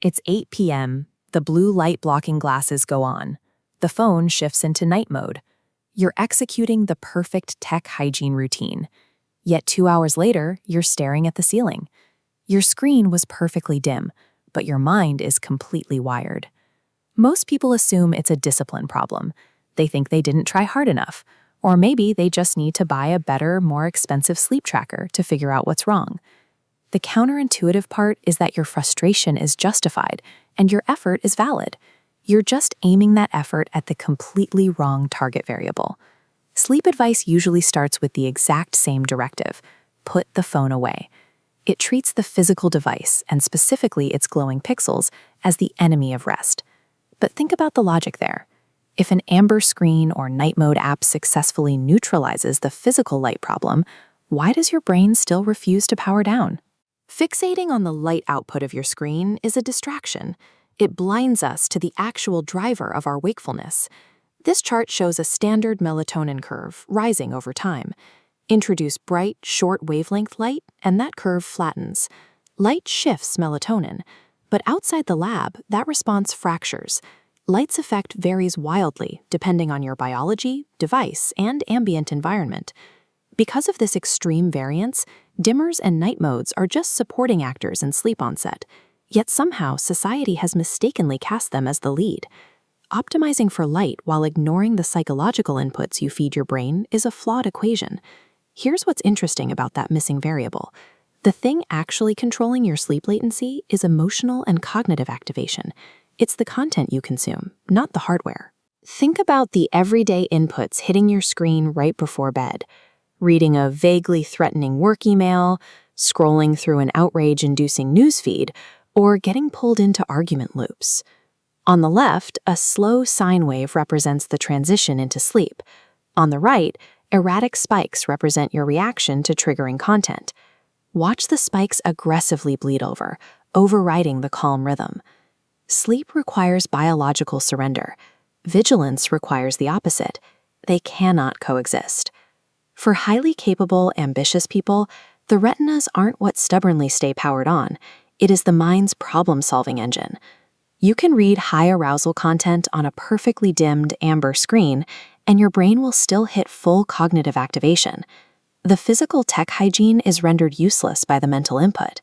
It's 8 p.m., the blue light blocking glasses go on. The phone shifts into night mode. You're executing the perfect tech hygiene routine. Yet 2 hours later, you're staring at the ceiling. Your screen was perfectly dim, but your mind is completely wired. Most people assume it's a discipline problem. They think they didn't try hard enough, or maybe they just need to buy a better, more expensive sleep tracker to figure out what's wrong. The counterintuitive part is that your frustration is justified and your effort is valid. You're just aiming that effort at the completely wrong target variable. Sleep advice usually starts with the exact same directive: put the phone away. It treats the physical device, and specifically its glowing pixels, as the enemy of rest. But think about the logic there. If an amber screen or night mode app successfully neutralizes the physical light problem, why does your brain still refuse to power down? Fixating on the light output of your screen is a distraction. It blinds us to the actual driver of our wakefulness. This chart shows a standard melatonin curve rising over time. Introduce bright, short wavelength light, and that curve flattens. Light shifts melatonin, but outside the lab, that response fractures. Light's effect varies wildly depending on your biology, device, and ambient environment. Because of this extreme variance, dimmers and night modes are just supporting actors in sleep onset, yet somehow society has mistakenly cast them as the lead. Optimizing for light while ignoring the psychological inputs you feed your brain is a flawed equation. Here's what's interesting about that missing variable. The thing actually controlling your sleep latency is emotional and cognitive activation. It's the content you consume, not the hardware. Think about the everyday inputs hitting your screen right before bed. Reading a vaguely threatening work email, scrolling through an outrage-inducing newsfeed, or getting pulled into argument loops. On the left, a slow sine wave represents the transition into sleep. On the right, erratic spikes represent your reaction to triggering content. Watch the spikes aggressively bleed over, overriding the calm rhythm. Sleep requires biological surrender. Vigilance requires the opposite. They cannot coexist. For highly capable, ambitious people, the retinas aren't what stubbornly stay powered on. It is the mind's problem-solving engine. You can read high-arousal content on a perfectly dimmed amber screen, and your brain will still hit full cognitive activation. The physical tech hygiene is rendered useless by the mental input.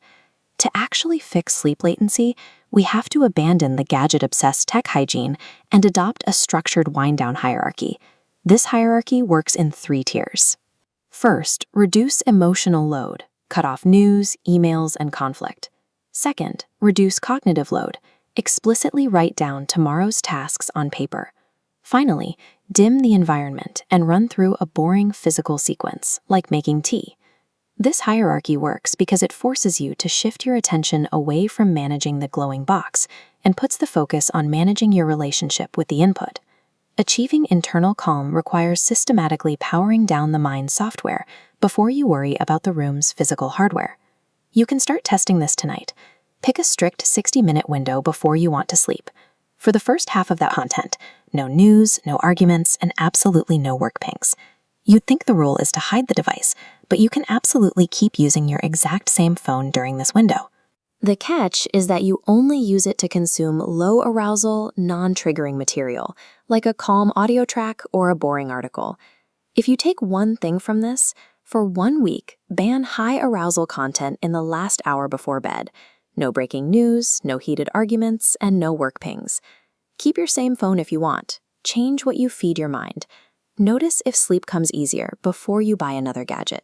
To actually fix sleep latency, we have to abandon the gadget-obsessed tech hygiene and adopt a structured wind-down hierarchy. This hierarchy works in 3 tiers. First, reduce emotional load. Cut off news, emails, and conflict. Second, reduce cognitive load. Explicitly write down tomorrow's tasks on paper. Finally, dim the environment and run through a boring physical sequence, like making tea. This hierarchy works because it forces you to shift your attention away from managing the glowing box and puts the focus on managing your relationship with the input. Achieving internal calm requires systematically powering down the mind's software before you worry about the room's physical hardware. You can start testing this tonight. Pick a strict 60-minute window before you want to sleep. For the first half of that content, no news, no arguments, and absolutely no work pings. You'd think the rule is to hide the device, but you can absolutely keep using your exact same phone during this window. The catch is that you only use it to consume low-arousal, non-triggering material, like a calm audio track or a boring article. If you take one thing from this, for 1 week, ban high-arousal content in the last hour before bed. No breaking news, no heated arguments, and no work pings. Keep your same phone if you want. Change what you feed your mind. Notice if sleep comes easier before you buy another gadget.